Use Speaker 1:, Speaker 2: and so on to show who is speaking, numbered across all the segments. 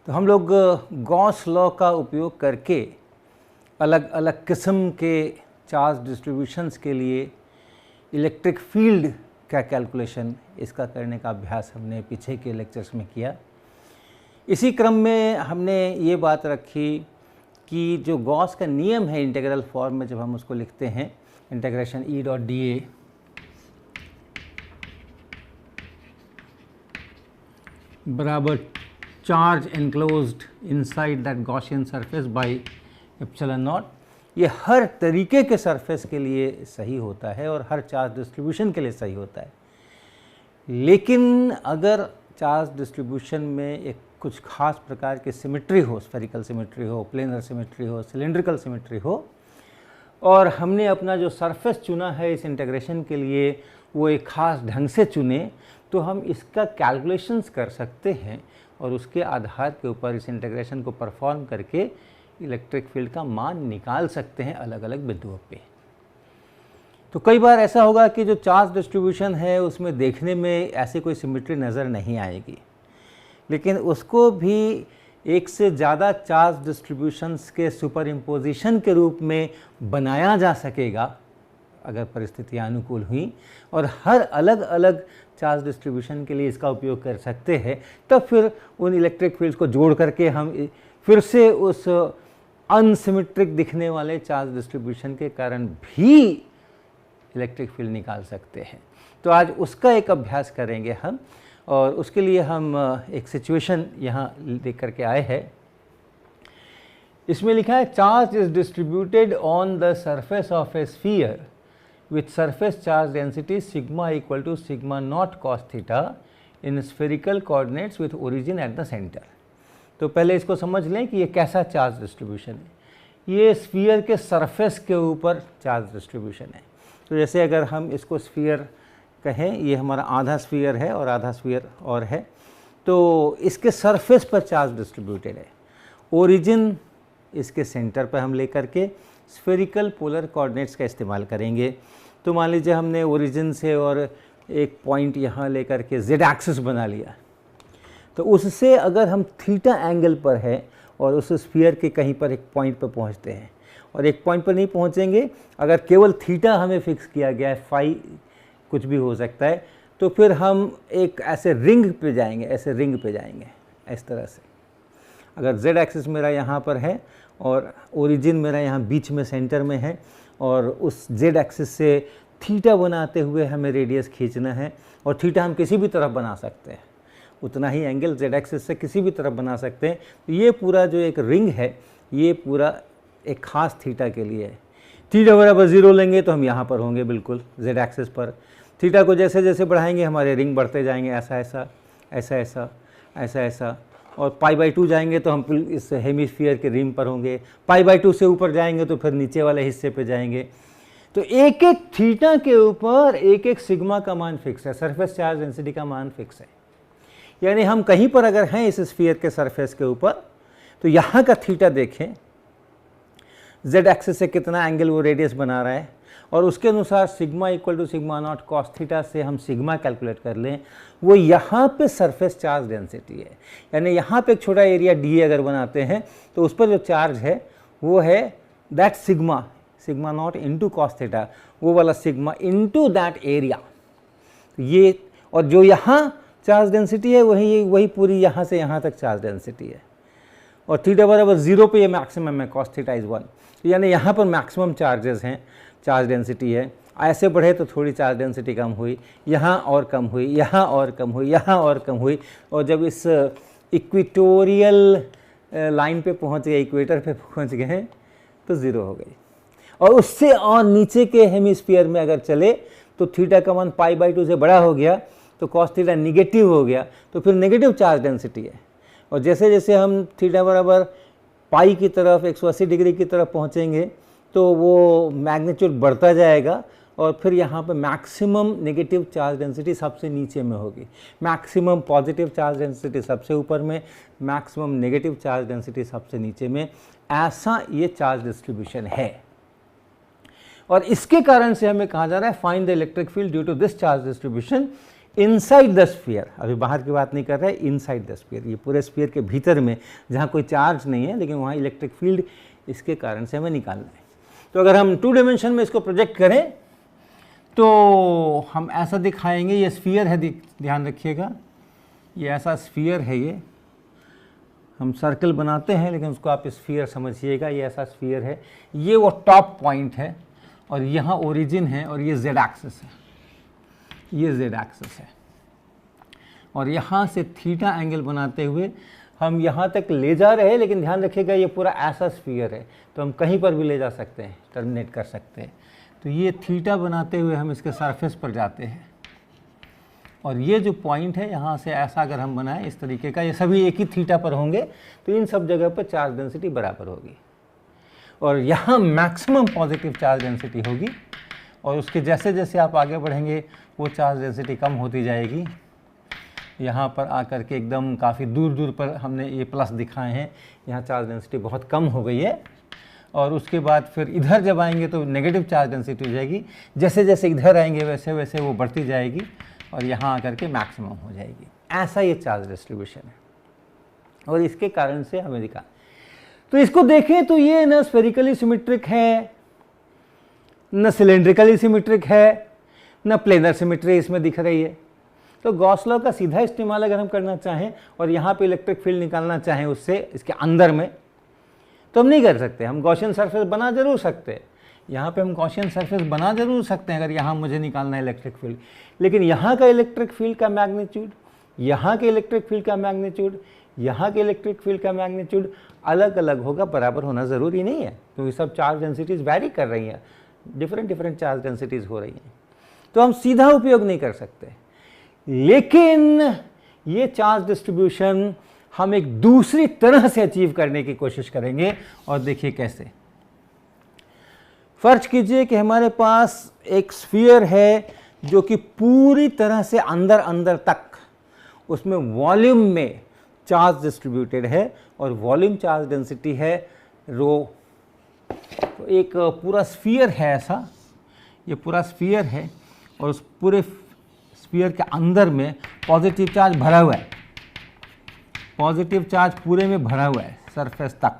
Speaker 1: तो हम लोग गॉस लॉ का उपयोग करके अलग अलग किस्म के चार्ज डिस्ट्रीब्यूशंस के लिए इलेक्ट्रिक फील्ड का कैलकुलेशन, इसका करने का अभ्यास हमने पीछे के लेक्चर्स में किया। इसी क्रम में हमने ये बात रखी कि जो गॉस का नियम है इंटीग्रल फॉर्म में, जब हम उसको लिखते हैं integration E dot D A बराबर charge enclosed inside that Gaussian surface by epsilon naught, ये हर तरीके के सरफेस के लिए सही होता है और हर चार्ज डिस्ट्रीब्यूशन के लिए सही होता है। लेकिन अगर चार्ज डिस्ट्रीब्यूशन में एक कुछ खास प्रकार की सिमेट्री हो, स्फेरिकल सिमेट्री हो, प्लेनर सिमेट्री हो, सिलेंड्रिकल सिमेट्री हो, और हमने अपना जो सरफेस चुना है इस इंटीग्रेशन के लिए वो एक ख़ास ढंग से चुने, तो हम इसका कैलकुलेशंस कर सकते हैं और उसके आधार के ऊपर इस इंटीग्रेशन को परफॉर्म करके इलेक्ट्रिक फील्ड का मान निकाल सकते हैं अलग अलग बिंदुओं पे। तो कई बार ऐसा होगा कि जो चार्ज डिस्ट्रीब्यूशन है उसमें देखने में ऐसी कोई सिमेट्री नज़र नहीं आएगी, लेकिन उसको भी एक से ज़्यादा चार्ज डिस्ट्रीब्यूशंस के सुपर इम्पोजिशन के रूप में बनाया जा सकेगा अगर परिस्थितियाँ अनुकूल हुई, और हर अलग अलग चार्ज डिस्ट्रीब्यूशन के लिए इसका उपयोग कर सकते हैं। तब फिर उन इलेक्ट्रिक फील्ड्स को जोड़ करके हम फिर से उस अनसिमेट्रिक दिखने वाले चार्ज डिस्ट्रीब्यूशन के कारण भी इलेक्ट्रिक फील्ड निकाल सकते हैं। तो आज उसका एक अभ्यास करेंगे हम, और उसके लिए हम एक सिचुएशन यहाँ देख करके आए हैं। इसमें लिखा है charge is distributed on the surface of a sphere with surface charge density sigma equal to sigma naught cos theta in spherical coordinates with origin at the centre. तो पहले इसको समझ लें कि ये कैसा चार्ज डिस्ट्रीब्यूशन है। ये स्फीयर के सरफेस के ऊपर चार्ज डिस्ट्रीब्यूशन है। तो जैसे अगर हम इसको स्फीयर कहें, ये हमारा आधा स्फीयर है और आधा स्फीयर और है, तो इसके सरफेस पर चार्ज डिस्ट्रीब्यूटेड है। ओरिजिन इसके सेंटर पर हम लेकर के स्फेरिकल पोलर कोऑर्डिनेट्स का इस्तेमाल करेंगे। तो मान लीजिए हमने ओरिजिन से और एक पॉइंट यहाँ लेकर के जेड एक्सिस बना लिया, तो उससे अगर हम थीटा एंगल पर है और उस स्फीयर के कहीं पर एक पॉइंट पर पहुँचते हैं, और एक पॉइंट पर नहीं पहुँचेंगे, अगर केवल थीटा हमें फिक्स किया गया है, फाई कुछ भी हो सकता है, तो फिर हम एक ऐसे रिंग पे जाएंगे, ऐसे रिंग पे जाएंगे इस तरह से। अगर जेड एक्सिस मेरा यहाँ पर है और ओरिजिन मेरा यहाँ बीच में सेंटर में है, और उस जेड एक्सिस से थीटा बनाते हुए हमें रेडियस खींचना है, और थीटा हम किसी भी तरफ बना सकते हैं, उतना ही एंगल जेड एक्सिस से किसी भी तरफ बना सकते हैं। तो ये पूरा जो एक रिंग है, ये पूरा एक ख़ास थीटा के लिए है। थीटा बराबर 0 लेंगे तो हम यहाँ पर होंगे बिल्कुल जेड एक्सिस पर। थीटा को जैसे जैसे बढ़ाएंगे हमारे रिंग बढ़ते जाएंगे, ऐसा ऐसा ऐसा ऐसा ऐसा ऐसा, और पाई/2 जाएंगे तो हम इस हेमिस्फीयर के रिम पर होंगे। पाई/2 से ऊपर जाएंगे तो फिर नीचे वाले हिस्से पे जाएंगे। तो एक एक थीटा के ऊपर एक एक सिग्मा का मान फिक्स है, सरफेस चार्ज डेंसिटी का मान फिक्स है। यानी हम कहीं पर अगर हैं इस स्फीयर के सरफेस के ऊपर, तो यहाँ का थीटा देखें, जेड एक्सिस से कितना एंगल वो रेडियस बना रहा है, और उसके अनुसार sigma equal to sigma naught cos theta से हम सिग्मा कैलकुलेट कर लें, वो यहाँ पे सरफेस चार्ज डेंसिटी है। यानी यहाँ पे एक छोटा एरिया डी अगर बनाते हैं तो उस पर जो चार्ज है वो है that sigma, sigma not into cos theta, वो वाला सिग्मा इंटू दैट एरिया। ये, और जो यहाँ चार्ज डेंसिटी है वही पूरी यहाँ से यहाँ तक चार्ज डेंसिटी है, और थीटा बराबर 0 पे ये मैक्सिमम है, कॉस थीटा इज़ 1। यानी यहाँ पर मैक्सिमम चार्जेस हैं, चार्ज डेंसिटी है। ऐसे बढ़े तो थोड़ी चार्ज डेंसिटी कम हुई, यहाँ और कम हुई, यहाँ और कम हुई, यहाँ और कम हुई, और जब इस इक्वेटोरियल लाइन पे पहुँच गए, इक्वेटर पे पहुँच गए हैं, तो 0 हो गई। और उससे और नीचे के हेमिस्फीयर में अगर चले तो थीटा का मान पाई/2 से बड़ा हो गया, तो कॉस थीटा निगेटिव हो गया, तो फिर नेगेटिव चार्ज डेंसिटी है। और जैसे जैसे हम थीटा बराबर पाई की तरफ 180 डिग्री की तरफ पहुँचेंगे तो वो मैग्नीट्यूड बढ़ता जाएगा, और फिर यहाँ पे मैक्सिमम नेगेटिव चार्ज डेंसिटी सबसे नीचे में होगी, मैक्सिमम पॉजिटिव चार्ज डेंसिटी सबसे ऊपर में, मैक्सिमम नेगेटिव चार्ज डेंसिटी सबसे नीचे में। ऐसा ये चार्ज डिस्ट्रीब्यूशन है, और इसके कारण से हमें कहा जा रहा है find the electric field due to this charge distribution inside the sphere, अभी बाहर की बात नहीं कर रहे, इनसाइड द स्फीयर, ये पूरे स्फीयर के भीतर में जहाँ कोई चार्ज नहीं है लेकिन वहाँ इलेक्ट्रिक फील्ड इसके कारण से हमें निकालना है। तो अगर हम 2 डायमेंशन में इसको प्रोजेक्ट करें तो हम ऐसा दिखाएंगे, ये स्फीयर है, ध्यान रखिएगा, ये ऐसा स्फीयर है, ये हम सर्कल बनाते हैं लेकिन उसको आप स्फीयर समझिएगा, ये ऐसा स्फीयर है, ये वो टॉप पॉइंट है और यहाँ ओरिजिन है और ये जेड एक्सिस है, ये जेड एक्सिस है, और यहाँ से थीटा एंगल बनाते हुए हम यहाँ तक ले जा रहे हैं, लेकिन ध्यान रखिएगा ये पूरा ऐसा स्फीयर है तो हम कहीं पर भी ले जा सकते हैं, टर्मिनेट कर सकते हैं। तो ये थीटा बनाते हुए हम इसके सरफेस पर जाते हैं और ये जो पॉइंट है यहाँ से ऐसा अगर हम बनाएं इस तरीके का, ये सभी एक ही थीटा पर होंगे तो इन सब जगह पर चार्ज डेंसिटी बराबर होगी और यहाँ मैक्सिमम पॉजिटिव चार्ज डेंसिटी होगी और उसके जैसे जैसे आप आगे बढ़ेंगे वो चार्ज डेंसिटी कम होती जाएगी। यहाँ पर आकर के एकदम काफ़ी दूर दूर पर हमने ये प्लस दिखाए हैं, यहाँ चार्ज डेंसिटी बहुत कम हो गई है और उसके बाद फिर इधर जब आएंगे तो नेगेटिव चार्ज डेंसिटी हो जाएगी, जैसे जैसे इधर आएंगे वैसे वैसे वो बढ़ती जाएगी और यहाँ आकर के मैक्सिमम हो जाएगी। ऐसा ये चार्ज डिस्ट्रीब्यूशन है और इसके कारण से हमें दिखा। तो इसको देखें तो ये न स्फेरिकली सिमेट्रिक है, न सिलेंड्रिकली सिमेट्रिक है, न प्लेनर सिमेट्री इसमें दिख रही है। तो गॉस लॉ का सीधा इस्तेमाल अगर हम करना चाहें और यहाँ पे इलेक्ट्रिक फील्ड निकालना चाहें उससे इसके अंदर में, तो हम नहीं कर सकते। हम गॉसियन सरफेस बना जरूर सकते हैं, यहाँ पे हम गॉसियन सरफेस बना जरूर सकते हैं अगर यहाँ मुझे निकालना है इलेक्ट्रिक फील्ड, लेकिन यहाँ का इलेक्ट्रिक फील्ड का मैग्नीट्यूड, यहाँ के इलेक्ट्रिक फील्ड का मैग्नीट्यूड, यहाँ के इलेक्ट्रिक फील्ड का मैग्नीट्यूड अलग अलग होगा, बराबर होना ज़रूरी नहीं है क्योंकि सब चार्ज डेंसिटीज़ वैरी कर रही हैं, डिफरेंट चार्ज डेंसिटीज़ हो रही हैं, तो हम सीधा उपयोग नहीं कर सकते। लेकिन ये चार्ज डिस्ट्रीब्यूशन हम एक दूसरी तरह से अचीव करने की कोशिश करेंगे और देखिए कैसे। फर्ज कीजिए कि हमारे पास एक स्फीयर है जो कि पूरी तरह से अंदर अंदर तक उसमें वॉल्यूम में चार्ज डिस्ट्रीब्यूटेड है और वॉल्यूम चार्ज डेंसिटी है रो। तो एक पूरा स्फीयर है ऐसा, ये पूरा स्फीयर है और उस पूरे स्फीयर के अंदर में पॉजिटिव चार्ज भरा हुआ है, पॉजिटिव चार्ज पूरे में भरा हुआ है सरफेस तक,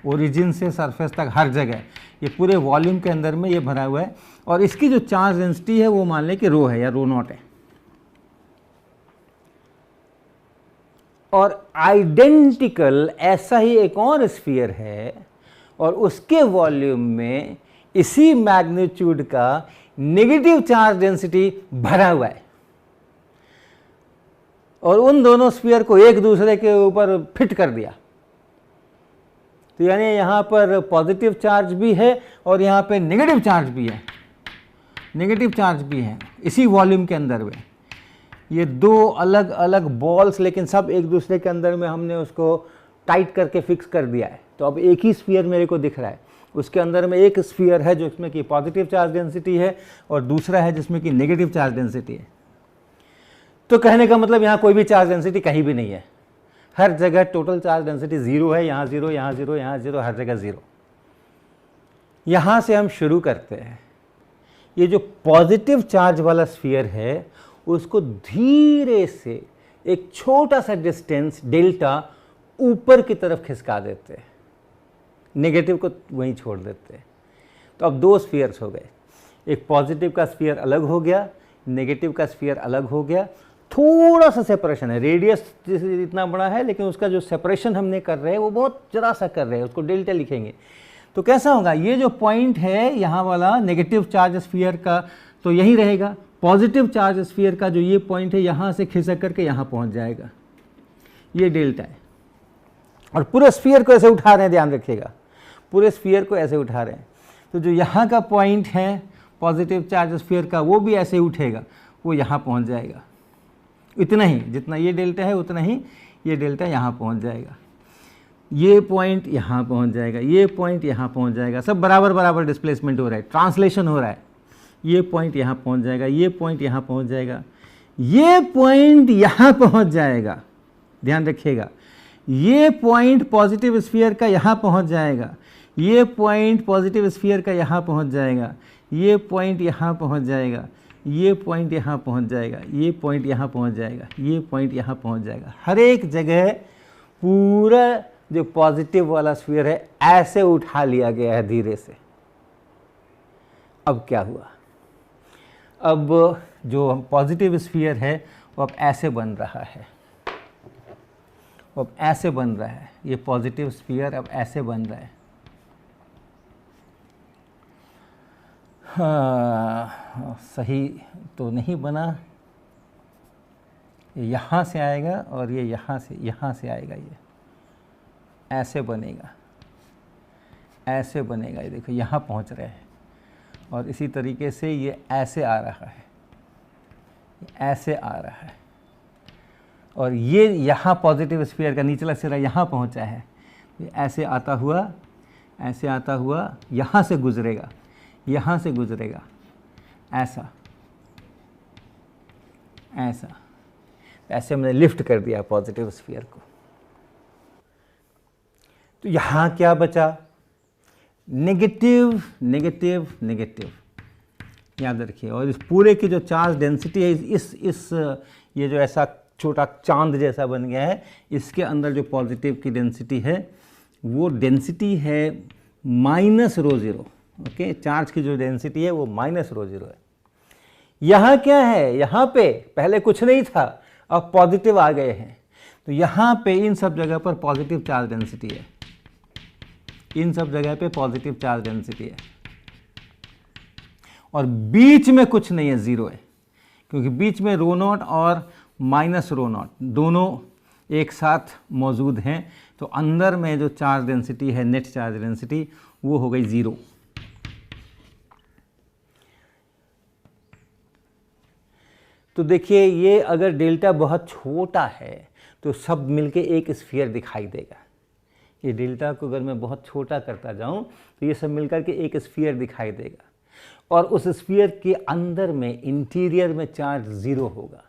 Speaker 1: ओरिजिन से सरफेस तक हर जगह ये पूरे वॉल्यूम के अंदर में ये भरा हुआ है और इसकी जो चार्ज डेंसिटी है वो मान लें कि रो है या रो नॉट है। और आइडेंटिकल ऐसा ही एक और स्फीयर है और उसके वॉल्यूम में इसी मैग्नीट्यूड का नेगेटिव चार्ज डेंसिटी भरा हुआ है और उन दोनों स्फीयर को एक दूसरे के ऊपर फिट कर दिया। तो यानी यहाँ पर पॉजिटिव चार्ज भी है और यहाँ पे नेगेटिव चार्ज भी है, नेगेटिव चार्ज भी है इसी वॉल्यूम के अंदर में। ये दो अलग अलग बॉल्स लेकिन सब एक दूसरे के अंदर में हमने उसको टाइट करके फिक्स कर दिया है। तो अब एक ही स्फीयर मेरे को दिख रहा है, उसके अंदर में एक स्फीयर है जिसमें कि पॉजिटिव चार्ज डेंसिटी है और दूसरा है जिसमें कि नेगेटिव चार्ज डेंसिटी है। तो कहने का मतलब यहाँ कोई भी चार्ज डेंसिटी कहीं भी नहीं है, हर जगह टोटल चार्ज डेंसिटी जीरो है, यहाँ जीरो, यहाँ जीरो, यहाँ जीरो, हर जगह जीरो। यहाँ से हम शुरू करते हैं। ये जो पॉजिटिव चार्ज वाला स्फीयर है उसको धीरे से एक छोटा सा डिस्टेंस डेल्टा ऊपर की तरफ खिसका देते हैं, नेगेटिव को वहीं छोड़ देते हैं। तो अब दो स्फीयर्स हो गए, एक पॉजिटिव का स्फीयर अलग हो गया, नेगेटिव का स्फीयर अलग हो गया। थोड़ा सा सेपरेशन है, रेडियस इतना बड़ा है लेकिन उसका जो सेपरेशन हमने कर रहे हैं वो बहुत जरा सा कर रहे हैं, उसको डेल्टा लिखेंगे। तो कैसा होगा, ये जो पॉइंट है यहाँ वाला नेगेटिव चार्ज स्फीयर का तो यही रहेगा, पॉजिटिव चार्ज स्फीयर का जो ये पॉइंट है यहाँ से खिसक करके यहाँ पहुँच जाएगा, ये डेल्टा है। और पूरे स्फीयर को ऐसे उठा रहे हैं, ध्यान रखिएगा, पूरे स्फीयर को ऐसे उठा रहे हैं। तो जो यहाँ का पॉइंट है पॉजिटिव चार्ज स्फीयर का वो भी ऐसे उठेगा, वो यहाँ पहुँच जाएगा। इतना ही, जितना ये डेल्टा है उतना ही ये डेल्टा यहाँ पहुँच जाएगा। ये पॉइंट यहाँ पहुँच जाएगा, ये पॉइंट यहाँ पहुँच जाएगा, सब बराबर बराबर डिस्प्लेसमेंट हो रहा है, ट्रांसलेशन हो रहा है। ये पॉइंट यहाँ पहुँच जाएगा, ये पॉइंट यहाँ पहुँच जाएगा, ये पॉइंट यहाँ पहुँच जाएगा, ध्यान रखिएगा। ये पॉइंट पॉजिटिव स्फीयर का यहाँ पहुँच जाएगा, ये पॉइंट पॉजिटिव स्फीयर का यहाँ पहुँच जाएगा, ये पॉइंट यहाँ पहुँच जाएगा, ये पॉइंट यहाँ पहुँच जाएगा, ये पॉइंट यहाँ पहुँच जाएगा, ये पॉइंट यहाँ पहुँच जाएगा। हर एक जगह पूरा जो पॉजिटिव वाला स्फीयर है ऐसे उठा लिया गया है धीरे से। अब क्या हुआ, अब जो पॉजिटिव स्फीयर है वो अब ऐसे बन रहा है, अब ऐसे बन रहा है, ये पॉजिटिव स्फीयर अब ऐसे बन रहा है। हाँ, सही तो नहीं बना, ये यहाँ से आएगा और ये यहाँ से आएगा, ये ऐसे बनेगा, ऐसे बनेगा। ये देखो यहाँ पहुँच रहे हैं और इसी तरीके से ये ऐसे आ रहा है, ऐसे आ रहा है और ये यहाँ पॉजिटिव स्फीयर का निचला सिरा यहाँ पहुँचा है। ये ऐसे आता हुआ, ऐसे आता हुआ यहाँ से गुजरेगा, यहाँ से गुजरेगा, ऐसा ऐसा, ऐसे मैंने लिफ्ट कर दिया पॉजिटिव स्फीयर को। तो यहाँ क्या बचा, नेगेटिव नेगेटिव नेगेटिव, याद रखिए। और इस पूरे की जो चार्ज डेंसिटी है, इस ये जो ऐसा छोटा चांद जैसा बन गया है, इसके अंदर जो पॉजिटिव की डेंसिटी है वो डेंसिटी है -ρ0। ओके, चार्ज की जो डेंसिटी है वो -ρ0 है। यहाँ क्या है, यहाँ पे पहले कुछ नहीं था, अब पॉजिटिव आ गए हैं, तो यहाँ पे इन सब जगह पर पॉजिटिव चार्ज डेंसिटी है, इन सब जगह पे पॉजिटिव चार्ज डेंसिटी है और बीच में कुछ नहीं है, ज़ीरो है, क्योंकि बीच में ρ0 और -ρ0 दोनों एक साथ मौजूद हैं। तो अंदर में जो चार्ज डेंसिटी है, नेट चार्ज डेंसिटी, वो हो गई 0। तो देखिए, ये अगर डेल्टा बहुत छोटा है तो सब मिलके एक स्फीयर दिखाई देगा। ये डेल्टा को अगर मैं बहुत छोटा करता जाऊं तो ये सब मिलकर के एक स्फीयर दिखाई देगा और उस स्फीयर के अंदर में इंटीरियर में चार्ज 0 होगा।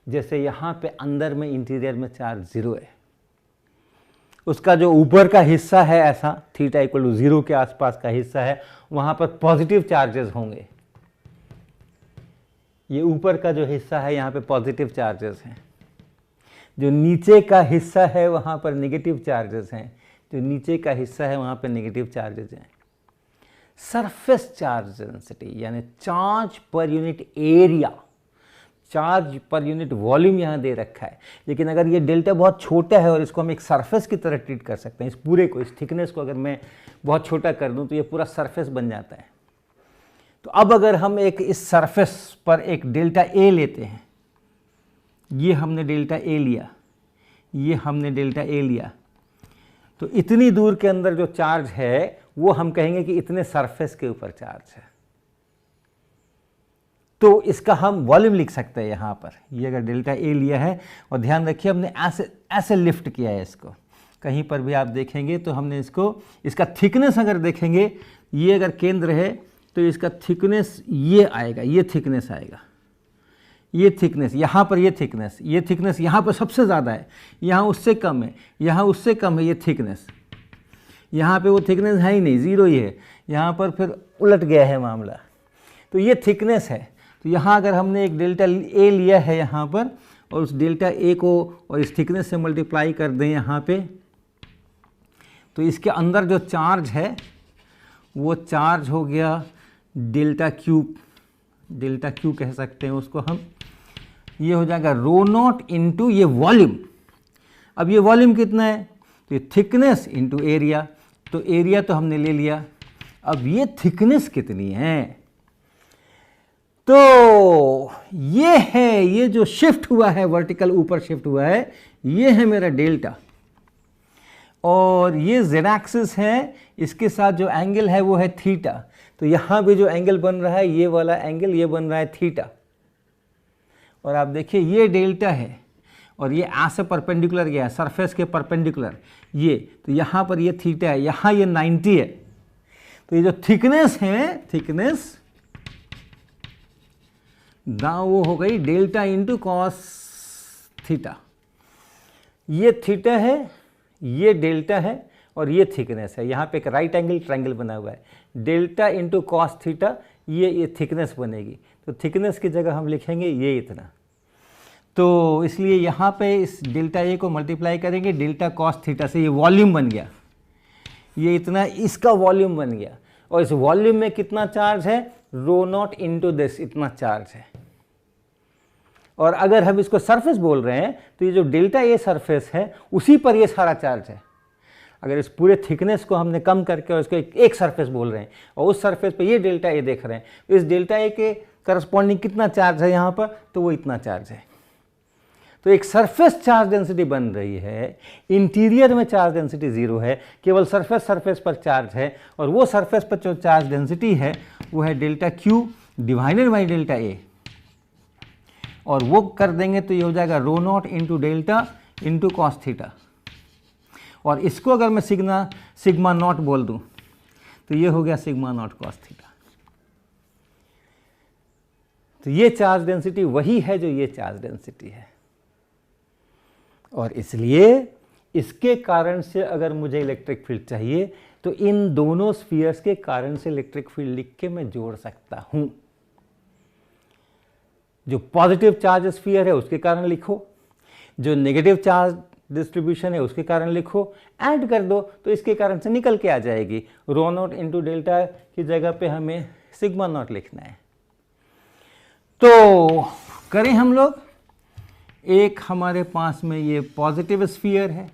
Speaker 1: जैसे यहाँ पे अंदर में इंटीरियर में चार्ज 0 है, उसका जो ऊपर का हिस्सा है ऐसा θ=0 के आसपास का हिस्सा है, वहाँ पर पॉजिटिव चार्जेस होंगे। ये ऊपर का जो हिस्सा है यहाँ पे पॉजिटिव चार्जेस हैं, जो नीचे का हिस्सा है वहाँ पर नेगेटिव चार्जेस हैं, जो नीचे का हिस्सा है वहाँ पर नेगेटिव चार्जेस हैं। सरफेस चार्ज डेंसिटी यानी charge per unit area, charge per unit volume यहाँ दे रखा है, लेकिन अगर ये डेल्टा बहुत छोटा है और इसको हम एक सरफेस की तरह ट्रीट कर सकते हैं, इस पूरे को, इस थिकनेस को अगर मैं बहुत छोटा कर दूँ तो ये पूरा सरफेस बन जाता है। तो अब अगर हम एक इस सरफेस पर एक डेल्टा ए लेते हैं, ये हमने डेल्टा ए लिया, ये हमने डेल्टा ए लिया, तो इतनी दूर के अंदर जो चार्ज है वो हम कहेंगे कि इतने सरफेस के ऊपर चार्ज है। तो इसका हम वॉल्यूम लिख सकते हैं यहाँ पर। ये अगर डेल्टा ए लिया है और ध्यान रखिए हमने ऐसे ऐसे लिफ्ट किया है इसको, कहीं पर भी आप देखेंगे तो हमने इसको, इसका थिकनेस अगर देखेंगे, ये अगर केंद्र है तो इसका थिकनेस ये आएगा, ये थिकनेस आएगा, ये थिकनेस यहाँ पर, ये थिकनेस यहाँ पर सबसे ज़्यादा है, यहाँ उससे कम है, यहाँ उससे कम है, ये थिकनेस। यहाँ पे वो थिकनेस है ही नहीं, 0 ही है, यहाँ पर फिर उलट गया है मामला। तो ये थिकनेस है। तो यहाँ अगर हमने एक डेल्टा ए लिया है यहाँ पर और उस डेल्टा ए को और इस थिकनेस से मल्टीप्लाई कर दें यहाँ पे, तो इसके अंदर जो चार्ज है वो चार्ज हो गया डेल्टा क्यू कह सकते हैं उसको हम। ये हो जाएगा ρ0 इंटू ये वॉल्यूम। अब ये वॉल्यूम कितना है, तो ये थिकनेस इंटू एरिया, तो एरिया तो हमने ले लिया। अब ये थिकनेस कितनी है, तो ये है, ये जो शिफ्ट हुआ है वर्टिकल ऊपर शिफ्ट हुआ है, ये है मेरा डेल्टा और ये z एक्सिस है, इसके साथ जो एंगल है वो है थीटा। तो यहाँ भी जो एंगल बन रहा है ये वाला एंगल, ये बन रहा है थीटा। और आप देखिए ये डेल्टा है और ये ऐसे परपेंडिकुलर गया है, सरफेस के परपेंडिकुलर ये, तो यहाँ पर ये थीटा है, यहाँ ये 90 है। तो ये जो थिकनेस है, थिकनेस दाव वो हो गई डेल्टा इंटू कॉस थीटा। ये थीटा है, ये डेल्टा है और ये थिकनेस है। यहाँ पे एक राइट एंगल ट्रायंगल बना हुआ है, डेल्टा इंटू कॉस थीटा, ये थिकनेस बनेगी। तो थिकनेस की जगह हम लिखेंगे ये इतना। तो इसलिए यहाँ पे इस डेल्टा ए को मल्टीप्लाई करेंगे डेल्टा कॉस थीटा से, ये वॉल्यूम बन गया, ये इतना इसका वॉल्यूम बन गया। और इस वॉल्यूम में कितना चार्ज है, रो नॉट इंटू दिस, इतना चार्ज है। और अगर हम इसको सरफेस बोल रहे हैं तो ये जो डेल्टा ए सरफेस है उसी पर ये सारा चार्ज है। अगर इस पूरे थिकनेस को हमने कम करके और इसको एक सरफेस बोल रहे हैं और उस सरफेस पे ये डेल्टा ए देख रहे हैं, तो इस डेल्टा ए के करस्पॉन्डिंग कितना चार्ज है यहाँ पर, तो वो इतना चार्ज है। तो एक सरफेस चार्ज डेंसिटी बन रही है, इंटीरियर में चार्ज डेंसिटी 0 है, केवल सरफेस पर चार्ज है, और वो सरफेस पर जो चार्ज डेंसिटी है वो है delta Q divided by delta A, और वो कर देंगे तो ये हो जाएगा rho naught into delta into cos theta. और इसको अगर मैं सिग्मा नॉट बोल दूं तो ये हो गया सिग्मा नॉट कॉस थीटा। तो ये चार्ज डेंसिटी वही है जो ये चार्ज डेंसिटी है, और इसलिए इसके कारण से अगर मुझे इलेक्ट्रिक फील्ड चाहिए तो इन दोनों स्फीयर्स के कारण से इलेक्ट्रिक फील्ड लिख के मैं जोड़ सकता हूं। जो पॉजिटिव चार्ज स्फीयर है उसके कारण लिखो, जो नेगेटिव चार्ज डिस्ट्रीब्यूशन है उसके कारण लिखो, ऐड कर दो तो इसके कारण से निकल के आ जाएगी। रो नॉट इंटू डेल्टा की जगह पे हमें सिग्मा नॉट लिखना है। तो करें हम लोग, एक हमारे पास में ये पॉजिटिव स्फीयर है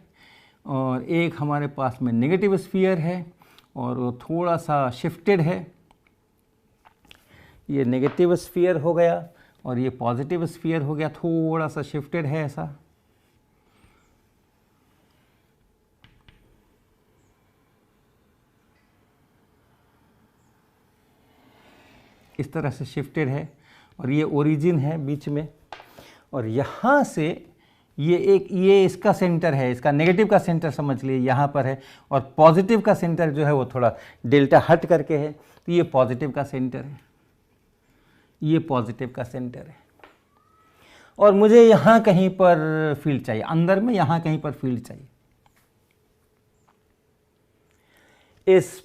Speaker 1: और एक हमारे पास में नेगेटिव स्फीयर है, और वो थोड़ा सा शिफ्टेड है। ये नेगेटिव स्फीयर हो गया और ये पॉजिटिव स्फीयर हो गया, थोड़ा सा शिफ्टेड है ऐसा। इस तरह से शिफ्टेड है, और ये ओरिजिन है बीच में, और यहाँ से ये इसका सेंटर है, इसका नेगेटिव का सेंटर समझ लिए यहाँ पर है, और पॉजिटिव का सेंटर जो है वो थोड़ा डेल्टा हट करके है, तो ये पॉजिटिव का सेंटर है, ये पॉजिटिव का सेंटर है। और मुझे यहाँ कहीं पर फील्ड चाहिए, अंदर में यहाँ कहीं पर फील्ड चाहिए। इस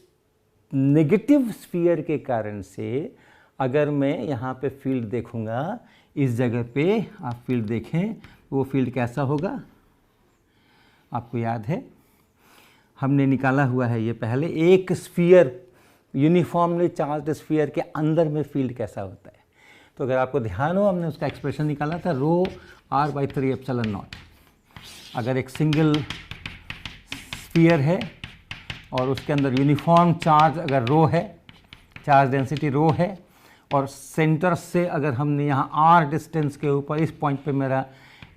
Speaker 1: नेगेटिव स्फीयर के कारण से अगर मैं यहाँ पे फील्ड देखूंगा, इस जगह पे आप फील्ड देखें, वो फील्ड कैसा होगा आपको याद है, हमने निकाला हुआ है ये पहले। एक स्फीयर, यूनिफॉर्मली चार्ज्ड स्फीयर के अंदर में फील्ड कैसा होता है, तो अगर आपको ध्यान हो हमने उसका एक्सप्रेशन निकाला था, रो r/3 एप्सिलॉन नॉट। अगर एक सिंगल स्फीयर है और उसके अंदर यूनिफॉर्म चार्ज अगर रो है, चार्ज डेंसिटी रो है, और सेंटर से अगर हमने यहाँ r डिस्टेंस के ऊपर इस पॉइंट पे मेरा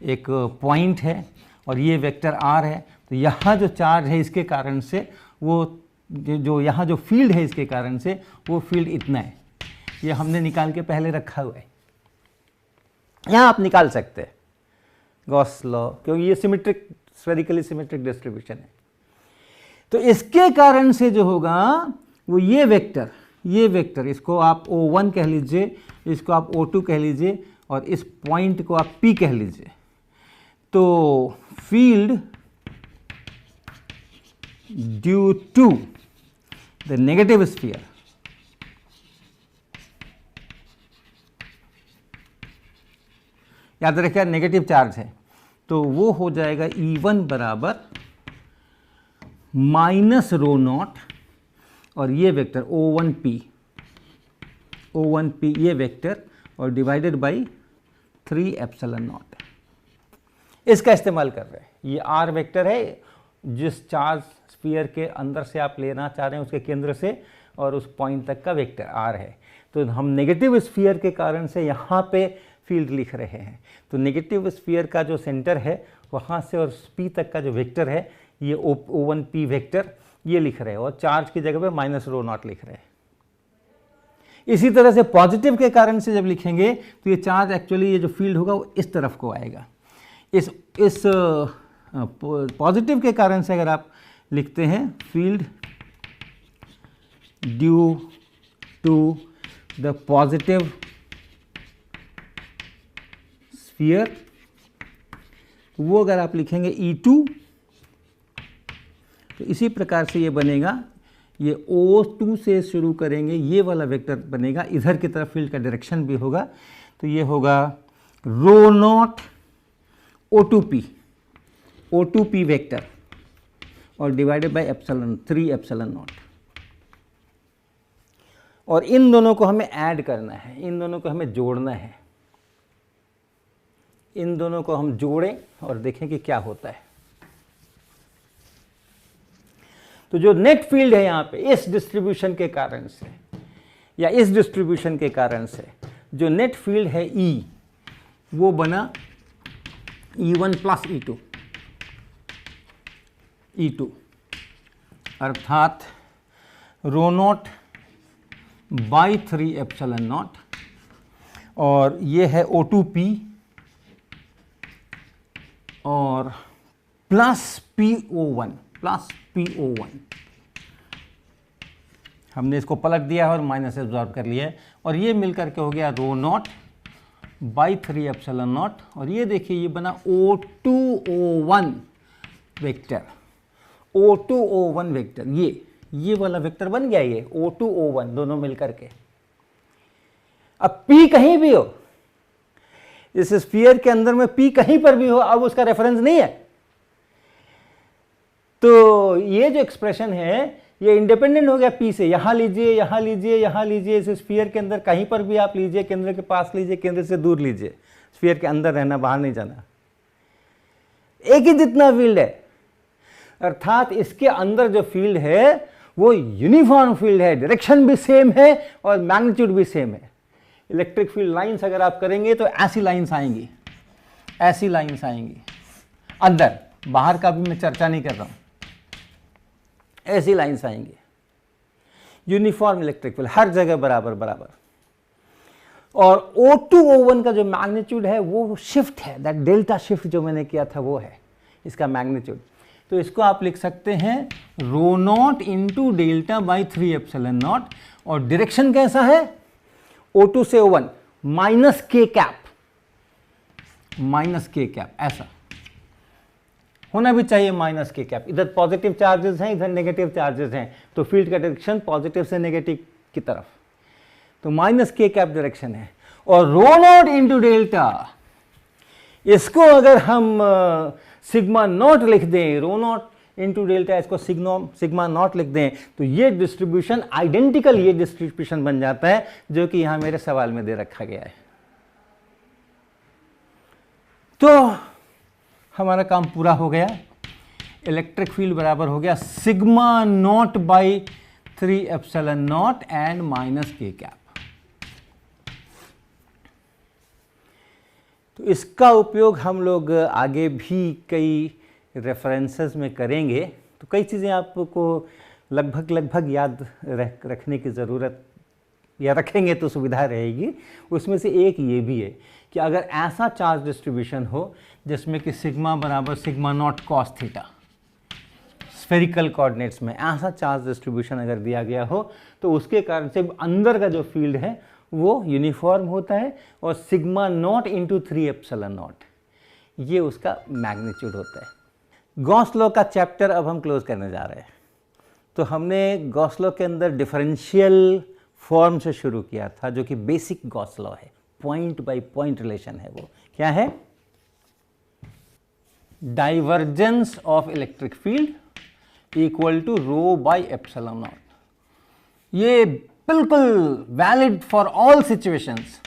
Speaker 1: एक पॉइंट है और ये वेक्टर r है, तो यहाँ जो चार्ज है इसके कारण से वो जो यहाँ जो फील्ड है इसके कारण से वो फील्ड इतना है। ये हमने निकाल के पहले रखा हुआ है, यहाँ आप निकाल सकते हैं गॉस लॉ, क्योंकि ये सिमेट्रिक, स्फेरिकली सिमेट्रिक डिस्ट्रीब्यूशन है। तो इसके कारण से जो होगा वो ये वेक्टर, इसको आप O1 कह लीजिए, इसको आप O2 कह लीजिए, और इस पॉइंट को आप P कह लीजिए। तो field due to the negative sphere, याद रखिए नेगेटिव चार्ज है, तो वो हो जाएगा E1 बराबर माइनस रो नॉट, और ये वेक्टर O1P ये वेक्टर, और डिवाइडेड बाई 3 एप्सिलॉन नॉट। इसका इस्तेमाल कर रहे हैं। ये R वेक्टर है जिस चार्ज स्फीयर के अंदर से आप लेना चाह रहे हैं उसके केंद्र से और उस पॉइंट तक का वेक्टर R है। तो हम नेगेटिव स्फीयर के कारण से यहाँ पे फील्ड लिख रहे हैं। तो नेगेटिव स्फीयर का जो सेंटर है वहाँ से और P तक का जो वेक्टर है ये O1P वेक्टर ये लिख रहे हैं, और चार्ज की जगह पे माइनस रो नॉट लिख रहे हैं। इसी तरह से पॉजिटिव के कारण से जब लिखेंगे तो ये चार्ज एक्चुअली ये जो फील्ड होगा वो इस तरफ को आएगा। इस पॉजिटिव के कारण से अगर आप लिखते हैं field due to the positive sphere, वो अगर आप लिखेंगे E2, तो इसी प्रकार से ये बनेगा ये O2 से शुरू करेंगे, ये वाला वेक्टर बनेगा, इधर की तरफ फील्ड का डायरेक्शन भी होगा, तो ये होगा रो नॉट O2P वेक्टर और divided by epsilon 3 epsilon naught. और इन दोनों को हमें ऐड करना है, इन दोनों को हमें जोड़ना है, इन दोनों को हम जोड़ें और देखें कि क्या होता है। तो जो नेट फील्ड है यहाँ पे इस डिस्ट्रीब्यूशन के कारण से या इस डिस्ट्रीब्यूशन के कारण से जो नेट फील्ड है E, वो बना E1 प्लस E2 अर्थात रो नॉट बाई 3 एप्सिलॉन नॉट, और ये है O2P और प्लस PO1 हमने इसको पलट दिया और माइनस एब्जॉर्ब कर लिया है, और ये मिलकर के हो गया रो नॉट बाई 3 एप्सिलॉन नॉट, और ये देखिए ये बना O2O1 वेक्टर, O2O1 वेक्टर, ये वाला वेक्टर बन गया, ये O2O1 दोनों मिलकर के। अब P कहीं भी हो, इस स्फीयर के अंदर में P कहीं पर भी हो, अब उसका रेफरेंस नहीं है, तो ये जो एक्सप्रेशन है ये इंडिपेंडेंट हो गया P से। यहां लीजिए, यहां लीजिए, यहां लीजिए, इस स्फीयर के अंदर कहीं पर भी आप लीजिए, केंद्र के पास लीजिए, केंद्र से दूर लीजिए, स्फीयर के अंदर रहना, बाहर नहीं जाना, एक ही जितना फील्ड है, अर्थात इसके अंदर जो फील्ड है वो यूनिफॉर्म फील्ड है, डायरेक्शन भी सेम है और मैग्नीट्यूड भी सेम है। इलेक्ट्रिक फील्ड लाइंस अगर आप करेंगे तो ऐसी लाइंस आएंगी, ऐसी लाइंस आएंगी अंदर, बाहर का भी मैं चर्चा नहीं कर रहा हूं, ऐसी लाइंस आएंगी। यूनिफॉर्म इलेक्ट्रिक फील्ड हर जगह बराबर बराबर। और O2O1 का जो मैग्नीट्यूड है वो शिफ्ट है, दैट डेल्टा शिफ्ट जो मैंने किया था वो है इसका मैग्नीट्यूड। तो इसको आप लिख सकते हैं rho naught into delta by 3 epsilon naught, और डायरेक्शन कैसा है O2 से O1 माइनस के कैप, ऐसा होना भी चाहिए, माइनस के कैप। इधर पॉजिटिव चार्जेस हैं, इधर नेगेटिव चार्जेस हैं, तो फील्ड का डायरेक्शन पॉजिटिव से नेगेटिव की तरफ, तो माइनस के कैप डायरेक्शन है। और रो नॉट इंटू डेल्टा, इसको अगर हम सिग्मा नॉट लिख दें, रो नॉट इंटू डेल्टा, इसको सिग्मा नॉट लिख दें, तो ये डिस्ट्रीब्यूशन आइडेंटिकल ये डिस्ट्रीब्यूशन बन जाता है जो कि यहां मेरे सवाल में दे रखा गया है। तो हमारा काम पूरा हो गया, इलेक्ट्रिक फील्ड बराबर हो गया sigma naught by 3 epsilon not and minus के कैप। तो इसका उपयोग हम लोग आगे भी कई रेफरेंसेस में करेंगे, तो कई चीज़ें आपको लगभग याद रखने की ज़रूरत, या रखेंगे तो सुविधा रहेगी। उसमें से एक ये भी है कि अगर ऐसा चार्ज डिस्ट्रीब्यूशन हो जिसमें कि सिग्मा बराबर sigma naught cos theta, spherical coordinates में ऐसा चार्ज डिस्ट्रीब्यूशन अगर दिया गया हो, तो उसके कारण से अंदर का जो फील्ड है वो यूनिफॉर्म होता है, और sigma not into 3 epsilon naught ये उसका मैग्नीट्यूड होता है। गॉस लॉ का चैप्टर अब हम क्लोज करने जा रहे हैं। तो हमने गॉस लॉ के अंदर डिफरेंशियल फॉर्म से शुरू किया था, जो कि बेसिक गॉस लॉ है, पॉइंट बाय पॉइंट रिलेशन है। वो क्या है? Divergence of electric field equal to rho by epsilon naught. ये बिल्कुल valid for all situations.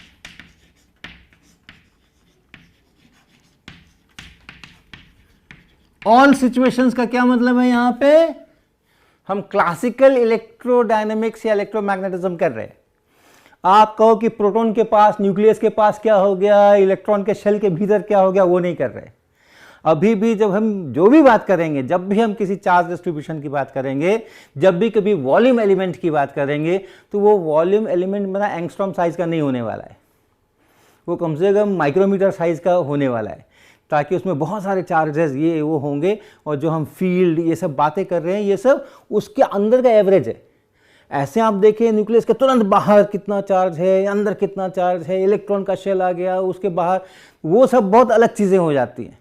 Speaker 1: All situations का क्या मतलब है? यहां पे हम क्लासिकल इलेक्ट्रोडायनेमिक्स या इलेक्ट्रोमैग्नेटिज्म कर रहे हैं। आप कहो कि प्रोटॉन के पास, न्यूक्लियस के पास क्या हो गया, इलेक्ट्रॉन के शेल के भीतर क्या हो गया, वो नहीं कर रहे। अभी भी जब हम जो भी बात करेंगे, जब भी हम किसी चार्ज डिस्ट्रीब्यूशन की बात करेंगे, जब भी कभी वॉल्यूम एलिमेंट की बात करेंगे, तो वो वॉल्यूम एलिमेंट बना एंगस्ट्रॉम साइज का नहीं होने वाला है, वो कम से कम माइक्रोमीटर साइज का होने वाला है, ताकि उसमें बहुत सारे चार्जेस ये वो होंगे। और जो हम फील्ड ये सब बातें कर रहे हैं, ये सब उसके अंदर का एवरेज है। ऐसे आप देखें न्यूक्लियस के तुरंत बाहर कितना चार्ज है, अंदर कितना चार्ज है, इलेक्ट्रॉन का शेल आ गया उसके बाहर, वो सब बहुत अलग चीज़ें हो जाती हैं।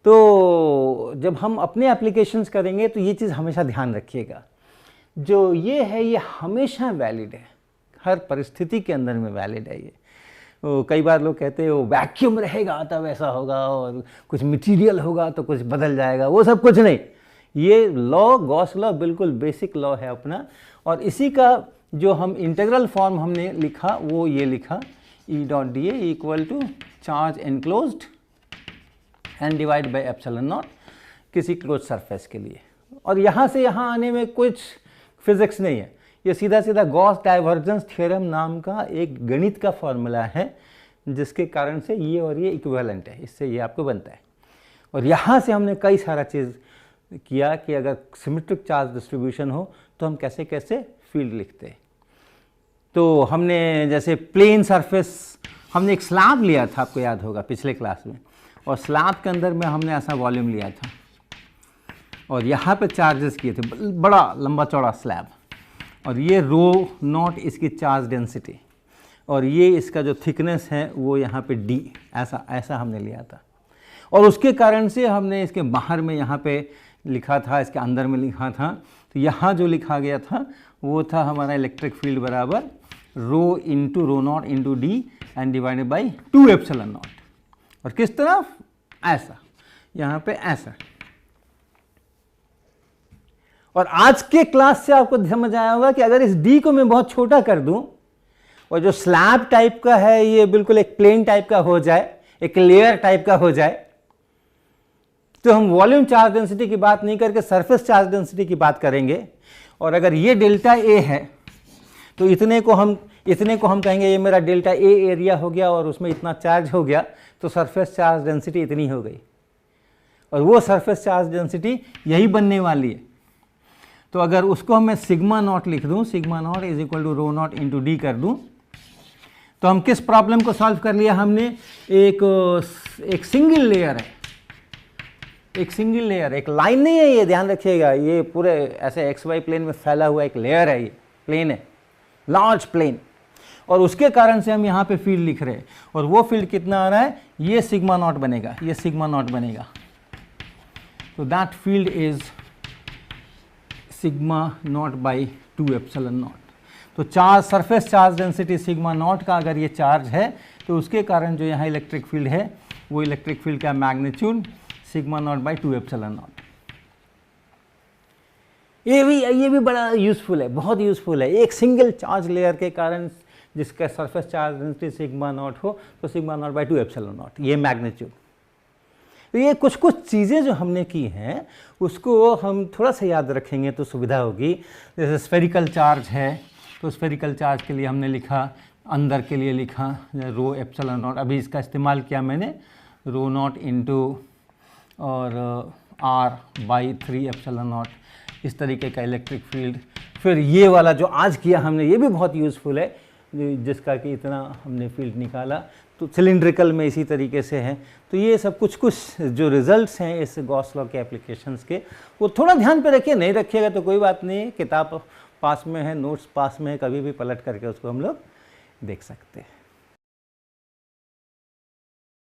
Speaker 1: तो जब हम अपने एप्लीकेशंस करेंगे तो ये चीज़ हमेशा ध्यान रखिएगा। जो ये है ये हमेशा वैलिड है, हर परिस्थिति के अंदर में वैलिड है ये। कई बार लोग कहते हैं वो वैक्यूम रहेगा तब ऐसा होगा, और कुछ मटेरियल होगा तो कुछ बदल जाएगा, वो सब कुछ नहीं। ये लॉ, गॉस लॉ बिल्कुल बेसिक लॉ है अपना, और इसी का जो हम इंटीग्रल फॉर्म हमने लिखा वो ये लिखा, E dot D A equal to charge enclosed and divide by epsilon naught किसी क्लोज सरफेस के लिए। और यहाँ से यहाँ आने में कुछ फिजिक्स नहीं है, ये सीधा सीधा गॉस डाइवर्जेंस थ्योरम नाम का एक गणित का फॉर्मूला है, जिसके कारण से ये और ये इक्विवेलेंट है, इससे ये आपको बनता है। और यहाँ से हमने कई सारा चीज़ किया कि अगर सिमेट्रिक चार्ज डिस्ट्रीब्यूशन हो तो हम कैसे कैसे फील्ड लिखते हैं। तो हमने जैसे प्लेन सरफेस, हमने एक स्लैब लिया था, आपको याद होगा पिछले क्लास में, और स्लैब के अंदर में हमने ऐसा वॉल्यूम लिया था और यहाँ पे चार्जेस किए थे, बड़ा लंबा चौड़ा स्लैब, और ये रो नॉट इसकी चार्ज डेंसिटी, और ये इसका जो थिकनेस है वो यहाँ पे डी, ऐसा हमने लिया था। और उसके कारण से हमने इसके बाहर में यहाँ पे लिखा था, इसके अंदर में लिखा था, तो यहाँ जो लिखा गया था वो था हमारा इलेक्ट्रिक फील्ड बराबर rho into rho naught into D and divided by 2 epsilon naught. और किस तरफ? ऐसा, यहाँ पे ऐसा। और आज के क्लास से आपको समझ आया होगा कि अगर इस डी को मैं बहुत छोटा कर दूं और जो स्लैब टाइप का है ये बिल्कुल एक प्लेन टाइप का हो जाए, एक लेयर टाइप का हो जाए, तो हम वॉल्यूम चार्ज डेंसिटी की बात नहीं करके सरफेस चार्ज डेंसिटी की बात करेंगे। और अगर ये डेल्टा ए है तो इतने को हम कहेंगे ये मेरा डेल्टा ए एरिया हो गया और उसमें इतना चार्ज हो गया, तो सरफेस चार्ज डेंसिटी इतनी हो गई, और वो सरफेस चार्ज डेंसिटी यही बनने वाली है। तो अगर उसको मैं सिग्मा नॉट लिख दूं, sigma naught is equal to rho naught into D कर दूं, तो हम किस प्रॉब्लम को सॉल्व कर लिया हमने? एक सिंगल लेयर है, एक सिंगल लेयर, एक लाइन नहीं है ये, ध्यान रखिएगा, ये पूरे ऐसे एक्स वाई प्लेन में फैला हुआ एक लेयर है, ये प्लेन है, लार्ज प्लेन, और उसके कारण से हम यहाँ पे फील्ड लिख रहे हैं। और वो फील्ड कितना आ रहा है? ये सिग्मा नॉट बनेगा, ये सिग्मा नॉट बनेगा। तो that field is sigma naught by 2 epsilon naught. तो charge, surface charge density sigma naught का अगर ये चार्ज है तो उसके कारण जो यहाँ इलेक्ट्रिक फील्ड है वो इलेक्ट्रिक फील्ड का magnitude sigma naught by 2 epsilon naught. ये भी बड़ा यूजफुल है, बहुत यूजफुल है। एक सिंगल चार्ज लेयर के कारण जिसका surface charge density sigma not हो तो sigma naught by 2 epsilon naught, ये मैग्नीट्यूड। तो ये कुछ चीज़ें जो हमने की हैं उसको हम थोड़ा सा याद रखेंगे तो सुविधा होगी। जैसे स्फेरिकल चार्ज है तो स्फेरिकल चार्ज के लिए हमने लिखा, अंदर के लिए लिखा रो एप्सिलॉन नॉट, अभी इसका इस्तेमाल किया मैंने रो नॉट इंटू और आर बाई 3 एप्सिलॉन नॉट, इस तरीके का इलेक्ट्रिक फील्ड। फिर ये वाला जो आज किया हमने ये भी बहुत यूज़फुल है, जिसका कि इतना हमने फील्ड निकाला, तो सिलिंड्रिकल में इसी तरीके से है। तो ये सब कुछ जो रिजल्ट्स हैं इस गॉस लॉ के एप्लीकेशंस के, वो थोड़ा ध्यान पे रखिए, नहीं रखिएगा तो कोई बात नहीं, किताब पास में है, नोट्स पास में है, कभी भी पलट करके उसको हम लोग देख सकते हैं।